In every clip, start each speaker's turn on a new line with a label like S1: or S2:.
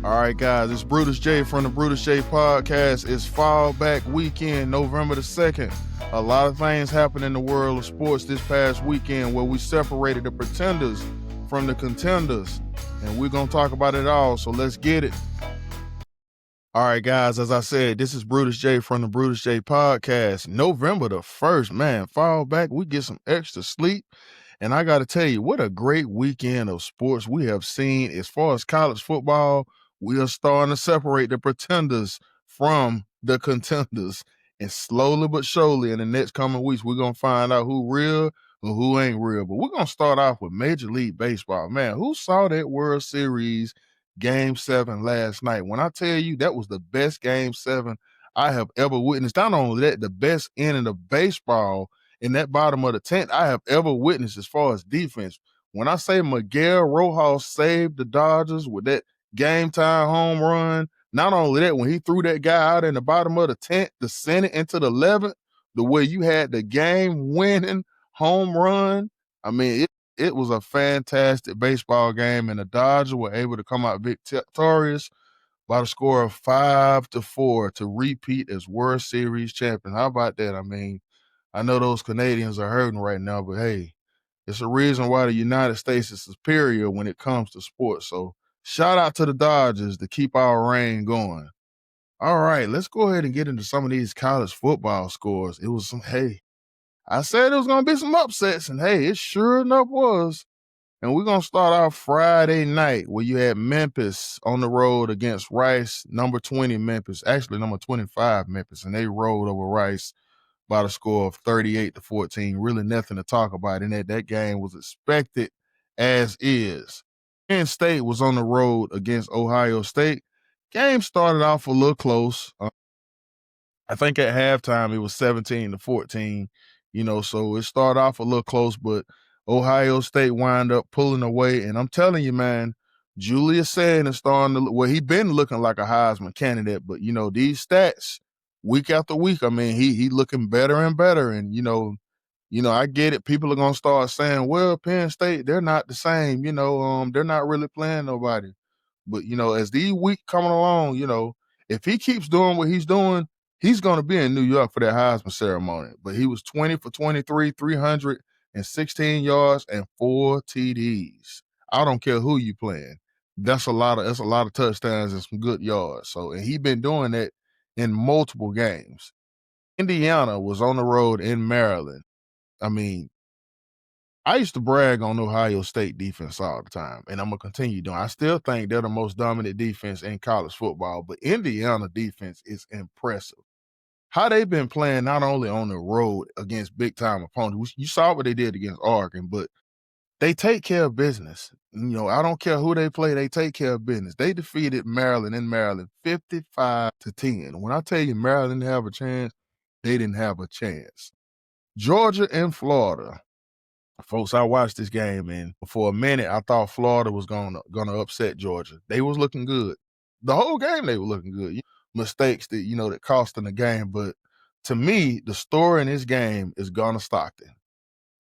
S1: All right, guys, it's Brutus J from the Brutus J podcast. It's fall back weekend, November the 2nd. A lot of things happened in the world of sports this past weekend where we separated the pretenders from the contenders, and we're going to talk about it all, so let's get it. All right, guys, as I said, this is Brutus J from the Brutus J podcast. November the 1st, man, fall back, we get some extra sleep. And I got to tell you, what a great weekend of sports we have seen. As far as college football, we are starting to separate the pretenders from the contenders. And slowly but surely in the next coming weeks, we're going to find out who real or who ain't real. But we're going to start off with Major League Baseball. Man, who saw that World Series Game 7 last night? When I tell you that was the best Game 7 I have ever witnessed. Not only that, the best inning of baseball in that bottom of the 10th I have ever witnessed as far as defense. When I say Miguel Rojas saved the Dodgers with that game time home run, not only that, when he threw that guy out in the bottom of the 10th, the Senate into the 11th, the way you had the game winning home run, I mean, it was a fantastic baseball game, and the Dodgers were able to come out victorious by the score of 5-4 to repeat as World Series champion. How about that? I mean, I know those Canadians are hurting right now, but hey, it's a reason why the United States is superior when it comes to sports. So shout out to the Dodgers to keep our reign going. All right, let's go ahead and get into some of these college football scores. It was I said it was going to be some upsets, and hey, it sure enough was. And we're going to start off Friday night where you had Memphis on the road against Rice, number 20 Memphis, actually number 25 Memphis, and they rolled over Rice by the score of 38-14. Really nothing to talk about in that game was expected as is. Penn State was on the road against Ohio State. Game started off a little close. I think at halftime it was 17-14, so it started off a little close, but Ohio State wound up pulling away. And I'm telling you, man, Julius Sand is starting to, well, he's been looking like a Heisman candidate, but, these stats week after week, I mean, he looking better and better. And, I get it. People are going to start saying, well, Penn State, they're not the same, they're not really playing nobody. But, as these weeks coming along, if he keeps doing what he's doing, he's going to be in New York for that Heisman ceremony. But he was 20 for 23, 316 yards, and 4 TDs. I don't care who you playing. That's a lot of touchdowns and some good yards. So, and he been doing that in multiple games. Indiana was on the road in Maryland. I mean, I used to brag on Ohio State defense all the time, and I'm going to continue doing. I still think they're the most dominant defense in college football, but Indiana defense is impressive. How they've been playing not only on the road against big-time opponents. You saw what they did against Oregon, but they take care of business. I don't care who they play, they take care of business. They defeated Maryland in Maryland 55-10. When I tell you Maryland didn't have a chance, they didn't have a chance. Georgia and Florida. Folks, I watched this game, and for a minute, I thought Florida was gonna upset Georgia. They was looking good. The whole game, they were looking good. Mistakes that cost them the game, but to me, the story in this game is Gunnar Stockton.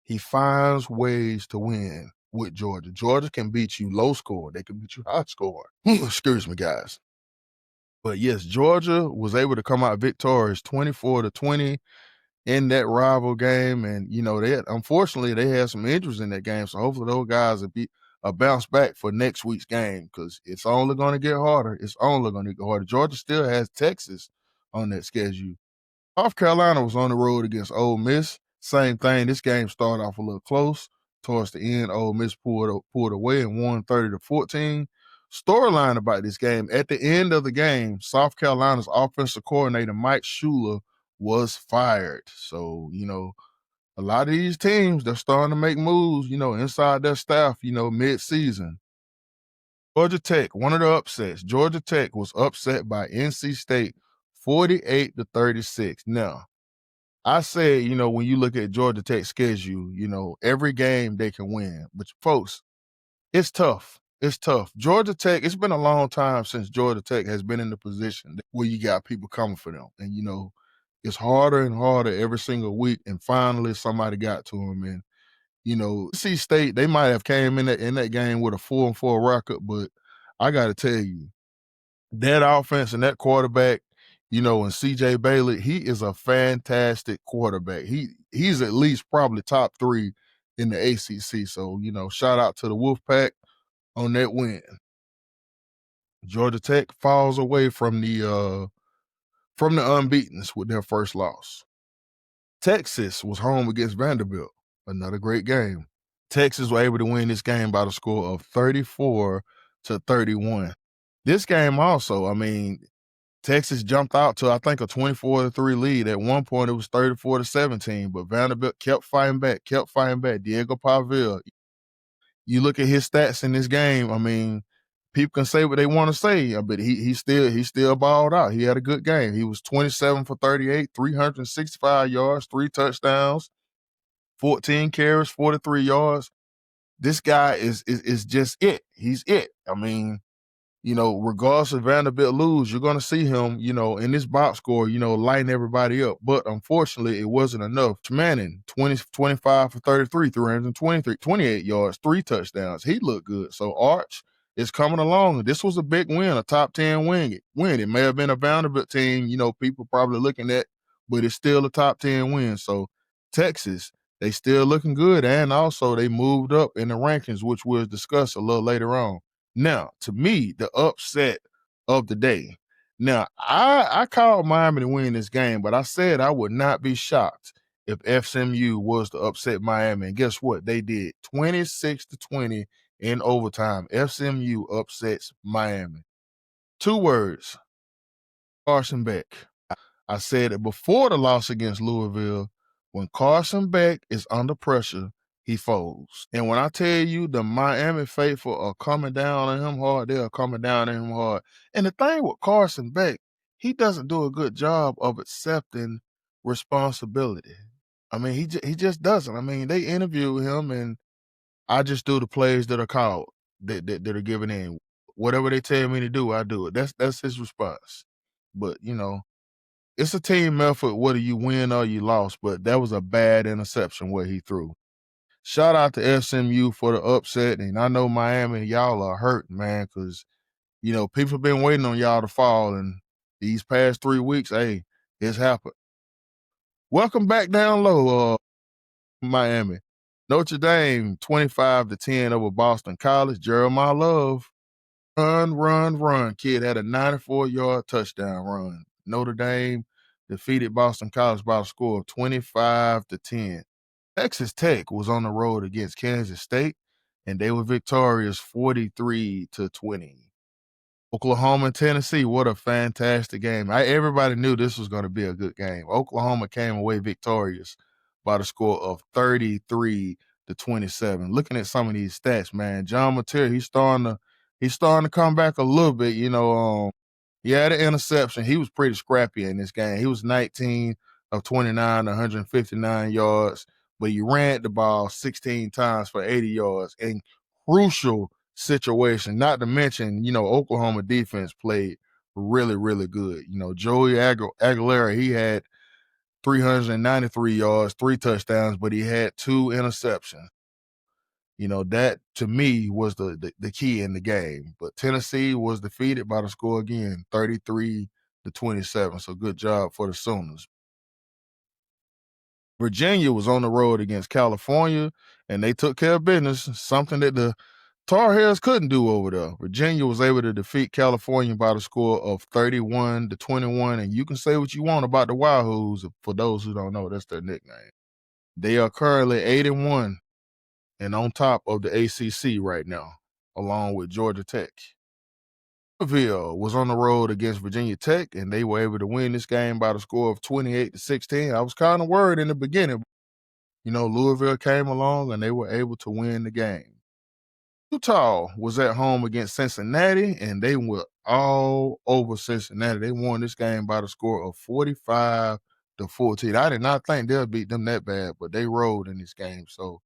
S1: He finds ways to win with Georgia. Georgia can beat you low score. They can beat you high score. Excuse me, guys. But yes, Georgia was able to come out victorious 24-20 in that rival game. And, unfortunately, they had some injuries in that game. So hopefully those guys will bounce back for next week's game because it's only going to get harder. It's only going to get harder. Georgia still has Texas on that schedule. South Carolina was on the road against Ole Miss. Same thing. This game started off a little close. Towards the end, Ole Miss pulled away and won 30-14. Storyline about this game, at the end of the game, South Carolina's offensive coordinator, Mike Shula, was fired. So, a lot of these teams, they're starting to make moves, inside their staff, mid-season. Georgia Tech, one of the upsets. Georgia Tech was upset by NC State 48-36. Now, I said, when you look at Georgia Tech's schedule, every game they can win. But folks, it's tough. It's tough. Georgia Tech, it's been a long time since Georgia Tech has been in the position where you got people coming for them. And, it's harder and harder every single week. And finally, somebody got to them. And, NC State, they might have came in that game with a 4-4 record. But I got to tell you, that offense and that quarterback, and CJ Bailey, he is a fantastic quarterback. He's at least probably top 3 in the ACC. So, shout out to the Wolfpack on that win. Georgia Tech falls away from the unbeatens with their first loss. Texas was home against Vanderbilt. Another great game. Texas were able to win this game by the score of 34-31. This game also, Texas jumped out to, I think, a 24-3 lead. At one point, it was 34-17, but Vanderbilt kept fighting back. Diego Pavil, you look at his stats in this game, people can say what they want to say, but he still balled out. He had a good game. He was 27 for 38, 365 yards, 3 touchdowns, 14 carries, 43 yards. This guy is just it. He's it. Regardless of Vanderbilt lose, you're going to see him, in this box score, lighting everybody up. But unfortunately, it wasn't enough. Manning, 25 for 33, 28 yards, 3 touchdowns. He looked good. So Arch is coming along. This was a big win, a top 10 win. It may have been a Vanderbilt team, people probably looking at, but it's still a top 10 win. So Texas, they still looking good. And also they moved up in the rankings, which we'll discuss a little later on. Now, to me, the upset of the day. Now, I called Miami to win this game, but I said I would not be shocked if FSMU was to upset Miami. And guess what? They did. 26-20 in overtime. FSMU upsets Miami. 2 words, Carson Beck. I said it before the loss against Louisville. When Carson Beck is under pressure, he folds. And when I tell you the Miami faithful are coming down on him hard, they are coming down on him hard. And the thing with Carson Beck, he doesn't do a good job of accepting responsibility. He just doesn't. They interview him, and I just do the plays that are called, that are given in. Whatever they tell me to do, I do it. That's his response. But, it's a team effort whether you win or you lost, but that was a bad interception where he threw. Shout out to SMU for the upset, and I know Miami, y'all are hurt, man, because, people have been waiting on y'all to fall, and these past 3 weeks, hey, it's happened. Welcome back down low, Miami. Notre Dame, 25-10 over Boston College. Jeremiah Love, run. Kid had a 94-yard touchdown run. Notre Dame defeated Boston College by a score of 25-10. Texas Tech was on the road against Kansas State, and they were victorious 43-20. Oklahoma and Tennessee, what a fantastic game. Everybody knew this was going to be a good game. Oklahoma came away victorious by the score of 33-27. Looking at some of these stats, man, John Mateer, he's starting to come back a little bit. He had an interception. He was pretty scrappy in this game. He was 19 of 29, 159 yards, but he ran the ball 16 times for 80 yards. And crucial situation, not to mention, Oklahoma defense played really, really good. Joey Aguilera, he had 393 yards, 3 touchdowns, but he had 2 interceptions. That to me was the key in the game. But Tennessee was defeated by the score again, 33-27. So good job for the Sooners. Virginia was on the road against California, and they took care of business, something that the Tar Heels couldn't do over there. Virginia was able to defeat California by the score of 31-21, and you can say what you want about the Wahoos. For those who don't know, that's their nickname. They are currently 8-1 and on top of the ACC right now, along with Georgia Tech. Louisville was on the road against Virginia Tech, and they were able to win this game by the score of 28-16. I was kind of worried in the beginning. Louisville came along, and they were able to win the game. Utah was at home against Cincinnati, and they were all over Cincinnati. They won this game by the score of 45-14. I did not think they'll beat them that bad, but they rolled in this game. So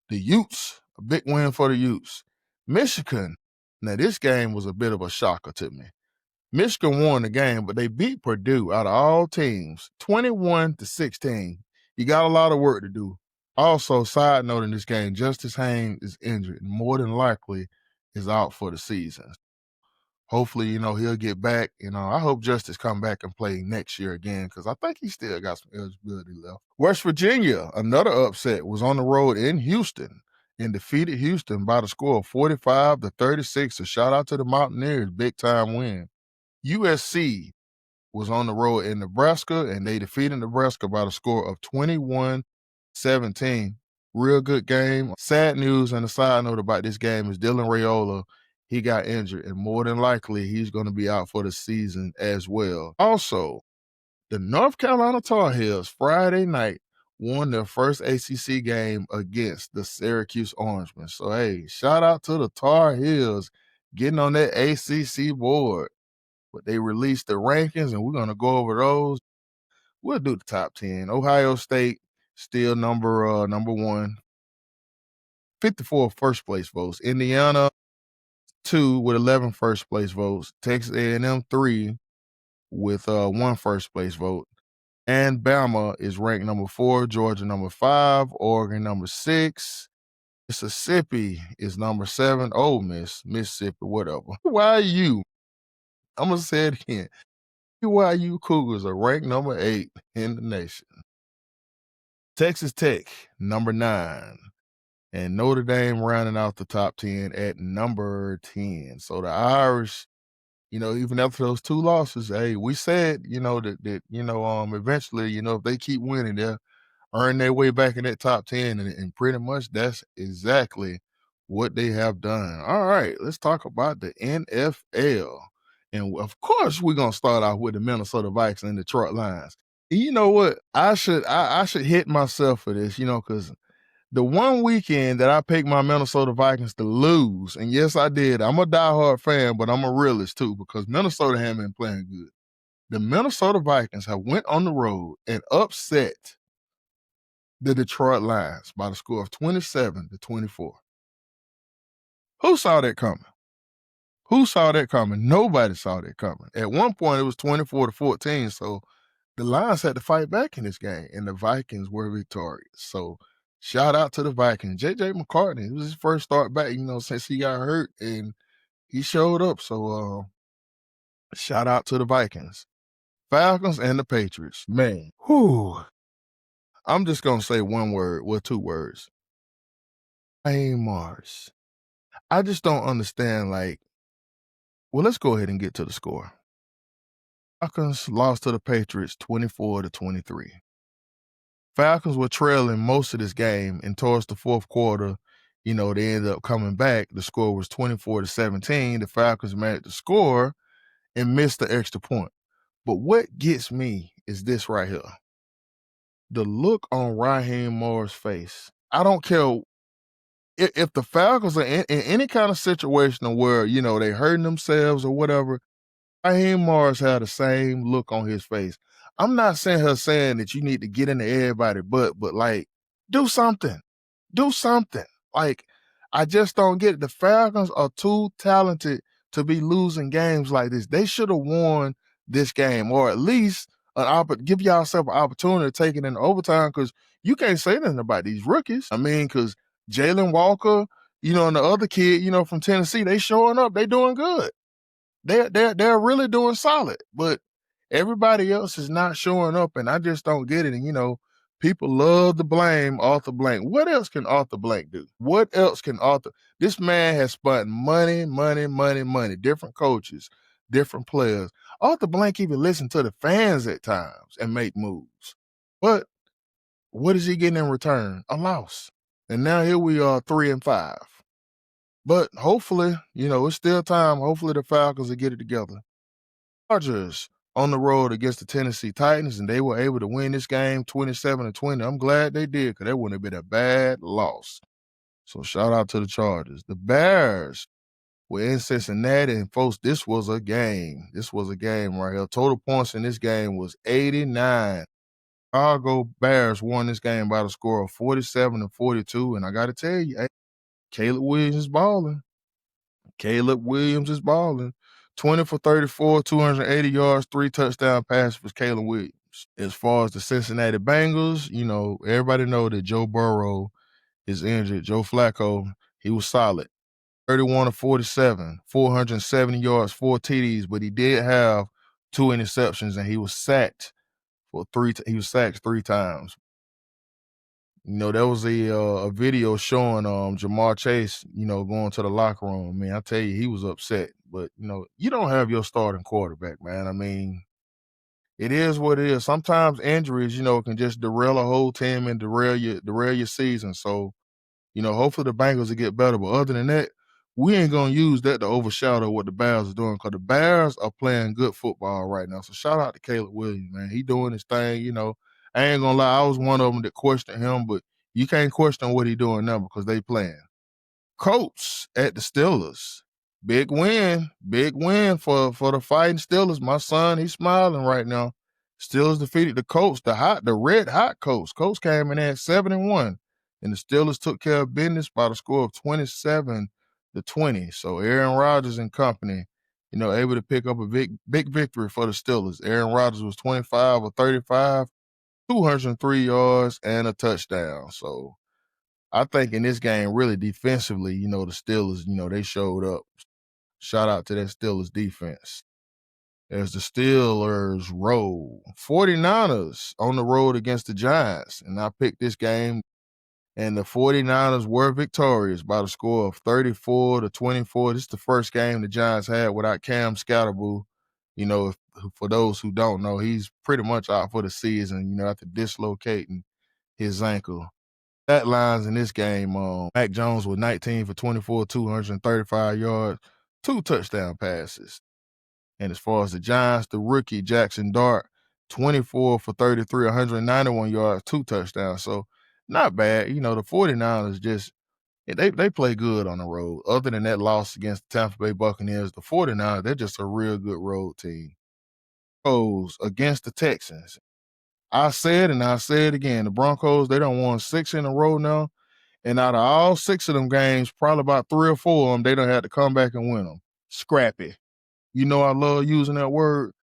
S1: the Utes, a big win for the Utes. Michigan, now this game was a bit of a shocker to me. Michigan won the game, but they beat Purdue out of all teams, 21-16. You got a lot of work to do. Also, side note in this game, Justice Haynes is injured and more than likely is out for the season. Hopefully, he'll get back. I hope Justice come back and play next year again because I think he still got some eligibility left. West Virginia, another upset, was on the road in Houston and defeated Houston by the score of 45-36. A shout out to the Mountaineers, big time win. USC was on the road in Nebraska, and they defeated Nebraska by the score of 21-17. Real good game. Sad news and a side note about this game is Dylan Raiola, he got injured, and more than likely he's going to be out for the season as well. Also, the North Carolina Tar Heels Friday night won their first ACC game against the Syracuse Orangemen. So, hey, shout out to the Tar Heels getting on that ACC board. But they released the rankings, and we're going to go over those. We'll do the top 10. Ohio State still number one, 54 first place votes. Indiana 2 with 11 first place votes. Texas A&M 3 with 1 first place vote. And Bama is ranked number 4, Georgia number 5, Oregon number 6. Mississippi is number 7. Ole Miss, Mississippi, whatever. Why you? I'm going to say it again. BYU Cougars are ranked number 8 in the nation. Texas Tech, number 9. And Notre Dame rounding out the top 10 at number 10. So the Irish, even after those 2 losses, hey, we said, that eventually, if they keep winning, they'll earn their way back in that top 10. And pretty much that's exactly what they have done. All right, let's talk about the NFL. And of course, we're gonna start off with the Minnesota Vikings and Detroit Lions. And you know what? I should hit myself for this, because the one weekend that I picked my Minnesota Vikings to lose, and yes, I did. I'm a diehard fan, but I'm a realist too because Minnesota haven't been playing good. The Minnesota Vikings have went on the road and upset the Detroit Lions by the score of 27-24. Who saw that coming? Who saw that coming? Nobody saw that coming. At one point, it was 24-14, so the Lions had to fight back in this game, and the Vikings were victorious. So shout out to the Vikings. J.J. McCartney, it was his first start back, since he got hurt, and he showed up. So shout out to the Vikings. Falcons and the Patriots. Man, I'm just going to say one word, 2 words. Mars. I just don't understand, well, let's go ahead and get to the score. Falcons lost to the Patriots 24-23. Falcons were trailing most of this game, and towards the fourth quarter, they ended up coming back. The score was 24-17. The Falcons managed to score and missed the extra point. But what gets me is this right here. The look on Raheem Morris' face. I don't care if the Falcons are in any kind of situation where, they hurting themselves or whatever. Raheem Morris had the same look on his face. I'm not saying that you need to get into everybody, but do something. Do something. I just don't get it. The Falcons are too talented to be losing games like this. They should have won this game, or at least give yourself an opportunity to take it in overtime, because you can't say nothing about these rookies. Because Jalen Walker, and the other kid, from Tennessee, they showing up. They doing good. They're really doing solid, but everybody else is not showing up, and I just don't get it. And people love to blame Arthur Blank. What else can Arthur Blank do? What else can Arthur? This man has spent money, different coaches, different players. Arthur Blank even listen to the fans at times and make moves. But what is he getting in return? A loss. And now here we are, 3-5. But hopefully, it's still time. Hopefully the Falcons will get it together. Chargers on the road against the Tennessee Titans, and they were able to win this game 27-20. I'm glad they did, because that wouldn't have been a bad loss. So shout out to the Chargers. The Bears were in Cincinnati, and folks, this was a game. This was a game right here. Total points in this game was 89. Chicago Bears won this game by the score of 47-42, and I got to tell you, Caleb Williams is balling. 20 for 34, 280 yards, 3 touchdown passes for Caleb Williams. As far as the Cincinnati Bengals, everybody know that Joe Burrow is injured. Joe Flacco, he was solid. 31 of 47, 470 yards, 4 TDs, but he did have 2 interceptions, and he was sacked he was sacked 3 times. There was a video showing Jamar Chase, going to the locker room. Man, I tell you, he was upset. But you don't have your starting quarterback, man. I mean, it is what it is. Sometimes injuries, can just derail a whole team and derail your season. So, hopefully the Bengals will get better. But other than that, we ain't gonna use that to overshadow what the Bears are doing, because the Bears are playing good football right now. So shout out to Caleb Williams, man. He doing his thing. I ain't gonna lie, I was one of them that questioned him, but you can't question what he doing now because they playing. Colts at the Steelers. Big win for the fighting Steelers. My son, he's smiling right now. Steelers defeated the Colts, the red hot Colts. Colts came in at 7-1, and the Steelers took care of business by the score of 27-20. So Aaron Rodgers and company, able to pick up a big victory for the Steelers. Aaron Rodgers was 25 of 35, 203 yards and a touchdown. So I think in this game, really defensively, the Steelers, they showed up. Shout out to that Steelers defense. As the Steelers roll, 49ers on the road against the Giants. And I picked this game, and the 49ers were victorious by the score of 34-24. This is the first game the Giants had without Cam Scatterboo. For those who don't know, he's pretty much out for the season, after dislocating his ankle. Stat lines in this game, Mac Jones with 19 for 24, 235 yards, 2 touchdown passes. And as far as the Giants, the rookie Jackson Dart, 24 for 33, 191 yards, 2 touchdowns. So not bad. The 49ers just, they play good on the road. Other than that loss against the Tampa Bay Buccaneers, the 49ers, they're just a real good road team. Against the Texans. I said, and I say it again, the Broncos, they done won 6 in a row now. And out of all 6 of them games, probably about 3 or 4 of them, they done had to come back and win them. Scrappy. I love using that word.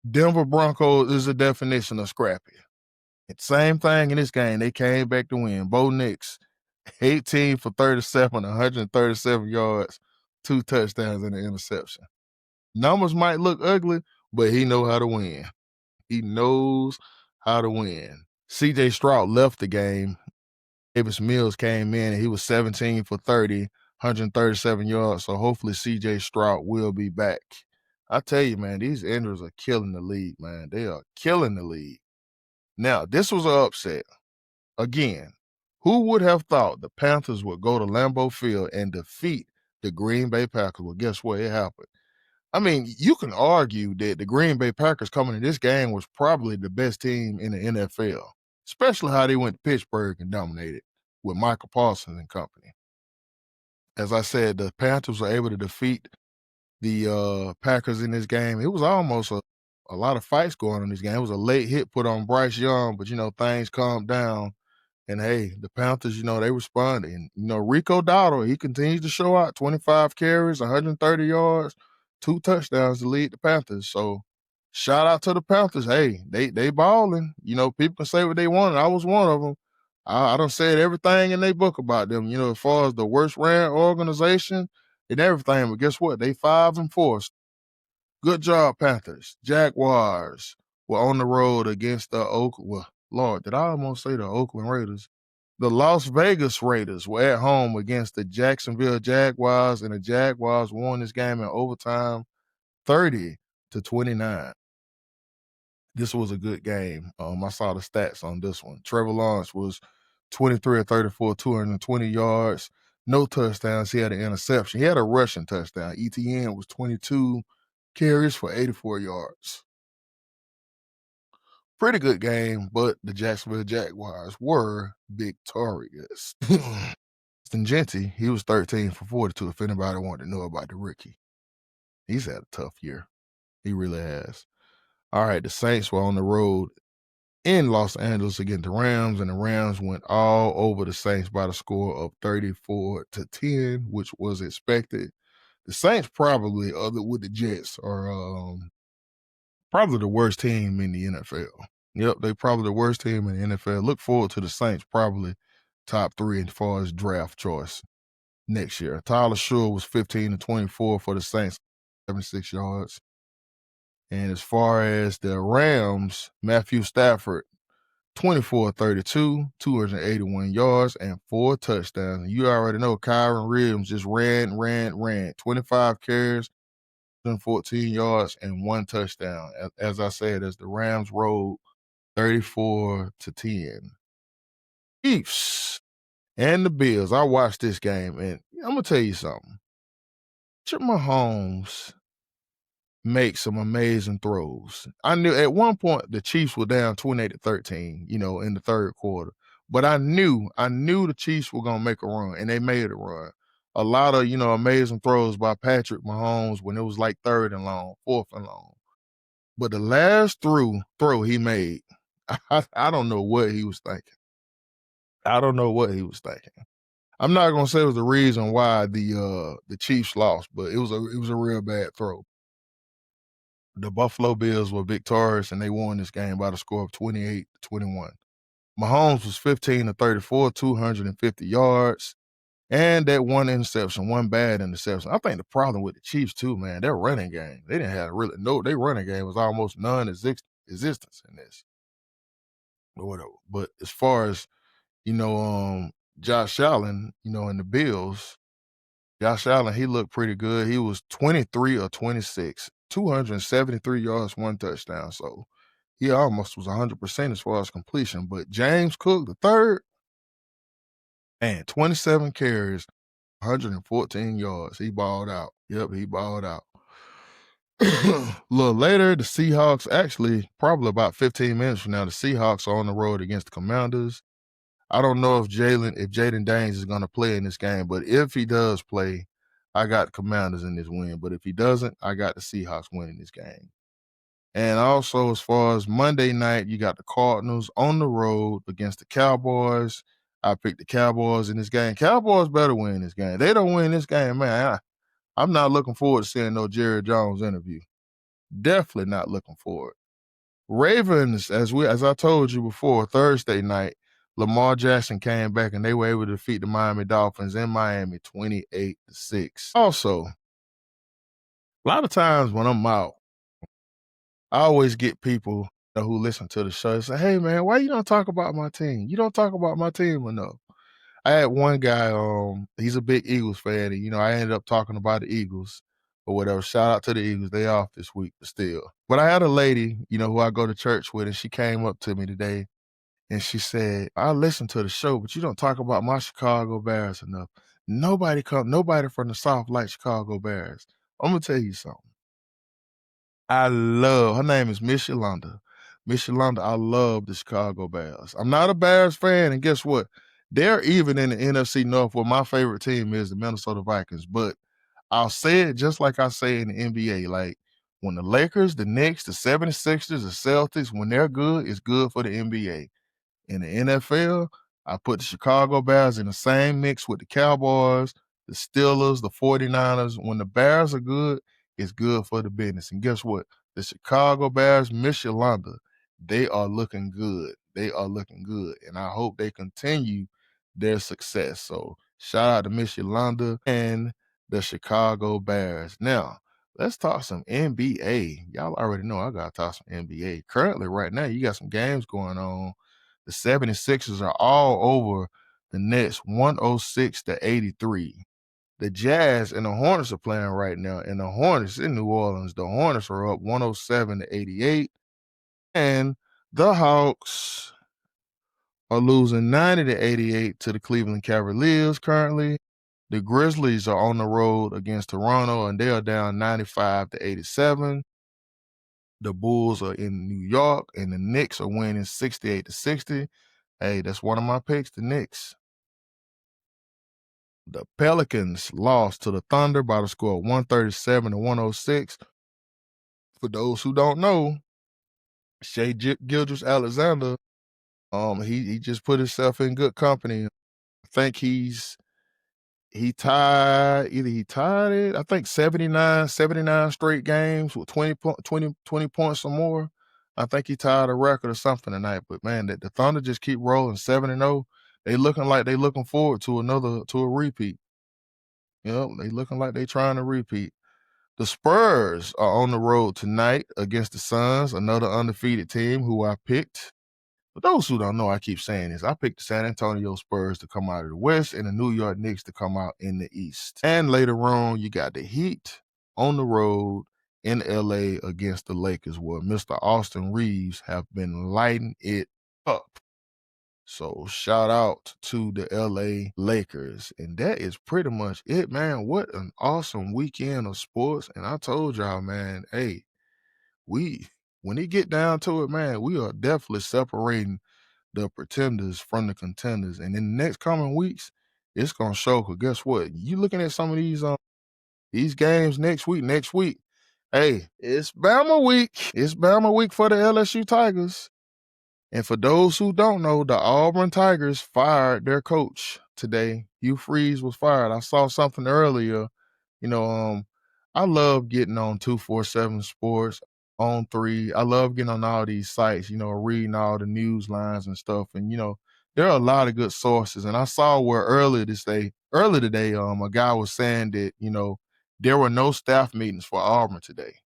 S1: Denver Broncos is a definition of scrappy. Same thing in this game. They came back to win. Bo Nix, 18 for 37, 137 yards, 2 touchdowns and an interception. Numbers might look ugly, but he know how to win. He knows how to win. C.J. Stroud left the game. Davis Mills came in, and he was 17 for 30, 137 yards. So hopefully C.J. Stroud will be back. I tell you, man, these injuries are killing the league, man. They are killing the league. Now, this was an upset. Again, who would have thought the Panthers would go to Lambeau Field and defeat the Green Bay Packers? Well, guess what? It happened. I mean, you can argue that the Green Bay Packers coming in this game was probably the best team in the NFL, especially how they went to Pittsburgh and dominated with Michael Parsons and company. As I said, the Panthers were able to defeat the Packers in this game. It was almost a lot of fights going on in this game. It was a late hit put on Bryce Young, but, things calmed down. And, hey, the Panthers, they responded. And, Rico Dowdle, he continues to show out, 25 carries, 130 yards, 2 touchdowns to lead the Panthers. So shout out to the Panthers. Hey, they balling. People can say what they want, and I was one of them. I done said everything in their book about them, as far as the worst ran organization and everything. But guess what? They 5-4. Good job, Panthers. Jaguars were on the road against the Oakland. Well, Lord, did I almost say the Oakland Raiders? The Las Vegas Raiders were at home against the Jacksonville Jaguars, and the Jaguars won this game in overtime, 30-29. This was a good game. I saw the stats on this one. Trevor Lawrence was 23 of 34, 220 yards, no touchdowns. He had an interception. He had a rushing touchdown. ETN was 22 carries for 84 yards. Pretty good game, but the Jacksonville Jaguars were victorious. Stingenti, he was 13 for 42, if anybody wanted to know about the rookie. He's had a tough year. He really has. All right, the Saints were on the road in Los Angeles against the Rams, and the Rams went all over the Saints by the score of 34-10, which was expected. The Saints probably, other with the Jets, are probably the worst team in the NFL. Yep, they're probably the worst team in the NFL. Look forward to the Saints probably top 3 as far as draft choice. next year. Tyler Shure was 15 to 24 for the Saints, 76 yards. And as far as the Rams, Matthew Stafford, 24-32, 281 yards, and 4 touchdowns. And you already know Kyron Williams just ran. 25 carries, 14 yards, and 1 touchdown. As I said, as the Rams rolled 34-10. Chiefs and the Bills. I watched this game, and I'm going to tell you something. Patrick Mahomes make some amazing throws. I knew at one point the Chiefs were down 28-13, in the third quarter. But I knew the Chiefs were gonna make a run, and they made a run. A lot of, amazing throws by Patrick Mahomes when it was like 3rd and long, 4th and long. But the last throw he made, I don't know what he was thinking. I'm not gonna say it was the reason why the Chiefs lost, but it was a real bad throw. The Buffalo Bills were victorious, and they won this game by the score of 28-21. Mahomes was 15 to 34, 250 yards, and that one bad interception. I think the problem with the Chiefs too, man, their running game, they didn't have their running game was almost non-existence in this. Or whatever. But as far as, Josh Allen, in the Bills, Josh Allen, he looked pretty good. He was 23 or 26, 273 yards, 1 touchdown. So he almost was 100% as far as completion. But James Cook, the third, man, 27 carries, 114 yards. He balled out. Yep, he balled out. A little later, the Seahawks, actually, probably about 15 minutes from now, the Seahawks are on the road against the Commanders. I don't know if Jaden Daniels is going to play in this game, but if he does play, I got the Commanders in this win. But if he doesn't, I got the Seahawks winning this game. And also, as far as Monday night, you got the Cardinals on the road against the Cowboys. I picked the Cowboys in this game. Cowboys better win this game. They don't win this game, man. I'm not looking forward to seeing no Jerry Jones interview. Definitely not looking forward. Ravens, as I told you before, Thursday night, Lamar Jackson came back and they were able to defeat the Miami Dolphins in Miami 28-6. Also, a lot of times when I'm out, I always get people who listen to the show and say, "Hey man, why you don't talk about my team? You don't talk about my team enough." I had one guy, he's a big Eagles fan, and I ended up talking about the Eagles or whatever. Shout out to the Eagles. They off this week, but still. But I had a lady, who I go to church with, and she came up to me today and she said, "I listen to the show, but you don't talk about my Chicago Bears enough. Nobody from the South likes Chicago Bears." I'm gonna tell you something. Her name is Miss Yolanda. Miss Yolanda, I love the Chicago Bears. I'm not a Bears fan, and guess what? They're even in the NFC North where my favorite team is the Minnesota Vikings. But I'll say it just like I say in the NBA. Like, when the Lakers, the Knicks, the 76ers, the Celtics, when they're good, it's good for the NBA. In the NFL, I put the Chicago Bears in the same mix with the Cowboys, the Steelers, the 49ers. When the Bears are good, it's good for the business. And guess what? The Chicago Bears, Miss Yolanda, they are looking good. And I hope they continue their success. So shout out to Miss Yolanda and the Chicago Bears. Now, let's talk some NBA. Y'all already know I got to talk some NBA. Currently, right now, you got some games going on. The 76ers are all over the Nets 106-83. The Jazz and the Hornets are playing right now, and the Hornets in New Orleans, the Hornets are up 107-88. And the Hawks are losing 90-88 to the Cleveland Cavaliers currently. The Grizzlies are on the road against Toronto, and they are down 95-87. The Bulls are in New York, and the Knicks are winning 68-60. Hey, that's one of my picks, the Knicks. The Pelicans lost to the Thunder by the score of 137-106. For those who don't know, Shai Gilgeous-Alexander, he just put himself in good company. I think he tied it, I think 79 straight games with 20 points or more. I think he tied a record or something tonight. But man, the Thunder just keep rolling 7-0. They looking like they looking forward to a repeat. Yep, they looking like they trying to repeat. The Spurs are on the road tonight against the Suns, another undefeated team who I picked. For those who don't know, I keep saying this. I picked the San Antonio Spurs to come out of the West and the New York Knicks to come out in the East. And later on, you got the Heat on the road in LA against the Lakers, where Mr. Austin Reeves have been lighting it up. So shout out to the LA Lakers. And that is pretty much it, man. What an awesome weekend of sports. And I told y'all, man, hey, when it get down to it, man, we are definitely separating the pretenders from the contenders. And in the next coming weeks, it's gonna show. Cause guess what? You looking at some of these games next week. Hey, it's Bama week. It's Bama week for the LSU Tigers. And for those who don't know, the Auburn Tigers fired their coach today. Hugh Freeze was fired. I saw something earlier. You know, I love getting on 247 Sports, on 3. I love getting on all these sites, reading all the news lines and stuff. And, there are a lot of good sources. And I saw where earlier today, a guy was saying that, there were no staff meetings for Auburn today.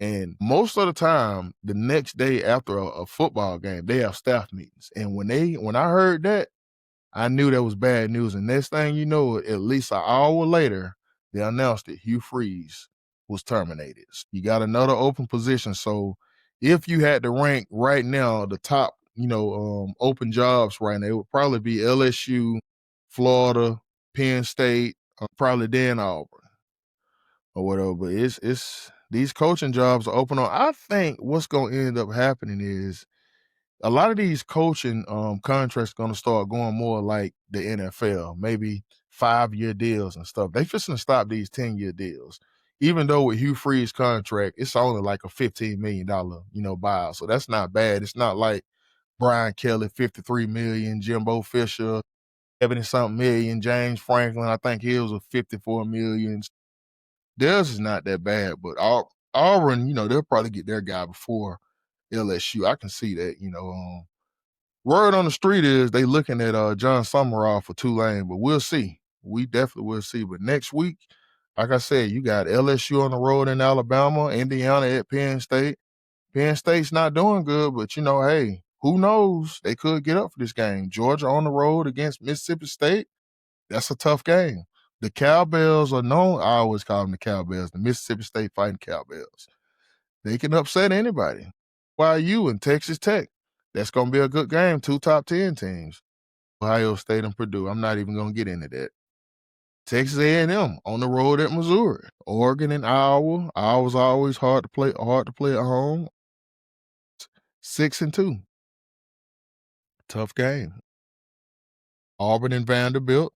S1: And most of the time, the next day after a football game, they have staff meetings. And when I heard that, I knew that was bad news. And next thing you know, at least an hour later, they announced that Hugh Freeze was terminated. You got another open position. So if you had to rank right now the top, open jobs right now, it would probably be LSU, Florida, Penn State, probably then Auburn or whatever. But it's these coaching jobs are open on. I think what's gonna end up happening is a lot of these coaching contracts gonna start going more like the NFL, maybe 5-year deals and stuff. They fixing to stop these 10-year deals. Even though with Hugh Freeze's contract, it's only like a $15 million, buyout. So that's not bad. It's not like Brian Kelly, $53 million, Jimbo Fisher, 70-something million, James Franklin, I think he was a $54 million. Theirs is not that bad, but Auburn, they'll probably get their guy before LSU. I can see that, word on the street is they looking at John Summerall for Tulane, but we'll see. We definitely will see. But next week, like I said, you got LSU on the road in Alabama, Indiana at Penn State. Penn State's not doing good, but hey, who knows? They could get up for this game. Georgia on the road against Mississippi State. That's a tough game. The Cowbells are known. I always call them the Cowbells, the Mississippi State Fighting Cowbells. They can upset anybody. YU and Texas Tech. That's going to be a good game. 2 top 10 teams. Ohio State and Purdue. I'm not even going to get into that. Texas A&M on the road at Missouri. Oregon and Iowa. Iowa's always hard to play at home. 6-2. Tough game. Auburn and Vanderbilt.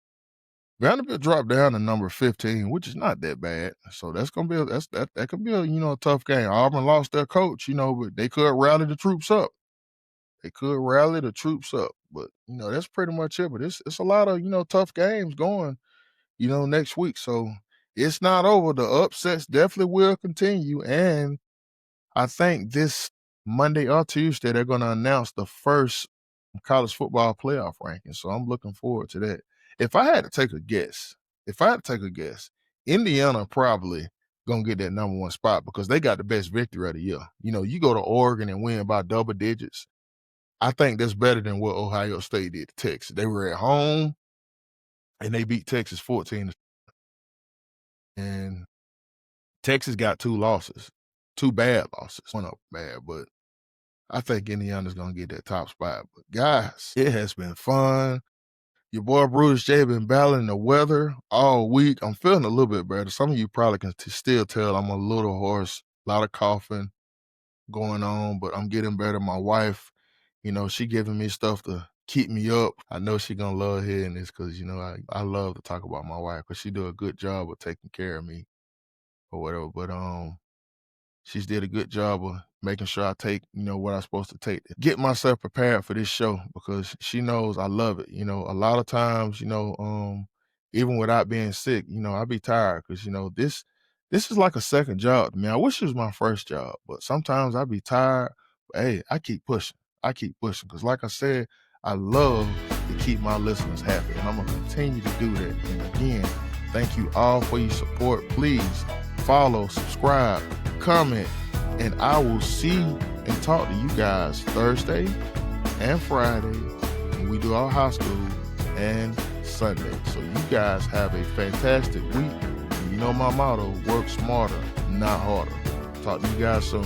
S1: Vanderbilt dropped down to number 15, which is not that bad. So that's gonna be that could be a tough game. Auburn lost their coach, but they could rally the troops up. But that's pretty much it. But it's a lot of tough games going, next week. So it's not over. The upsets definitely will continue. And I think this Monday or Tuesday they're gonna announce the first college football playoff ranking. So I'm looking forward to that. If I had to take a guess, Indiana probably gonna get that number 1 spot because they got the best victory of the year. You go to Oregon and win by double digits. I think that's better than what Ohio State did to Texas. They were at home and they beat Texas 14. And Texas got 2 losses, 2 bad losses. One up bad, but I think Indiana's gonna get that top spot. But guys, it has been fun. Your boy Brutus J been battling the weather all week. I'm feeling a little bit better. Some of you probably can still tell I'm a little hoarse, a lot of coughing going on, but I'm getting better. My wife, she giving me stuff to keep me up. I know she gonna love hearing this because, I love to talk about my wife because she do a good job of taking care of me or whatever. But she's did a good job of making sure I take, what I'm supposed to take to get myself prepared for this show because she knows I love it. A lot of times, even without being sick, I be tired because, this is like a second job to me. I wish it was my first job, but sometimes I be tired. But hey, I keep pushing because like I said, I love to keep my listeners happy and I'm going to continue to do that. And again, Thank you all for your support. Please follow, subscribe, comment, and I will see and talk to you guys Thursday and Friday when we do our high school and Sunday. So you guys have a fantastic week. You know my motto, work smarter, not harder. Talk to you guys soon.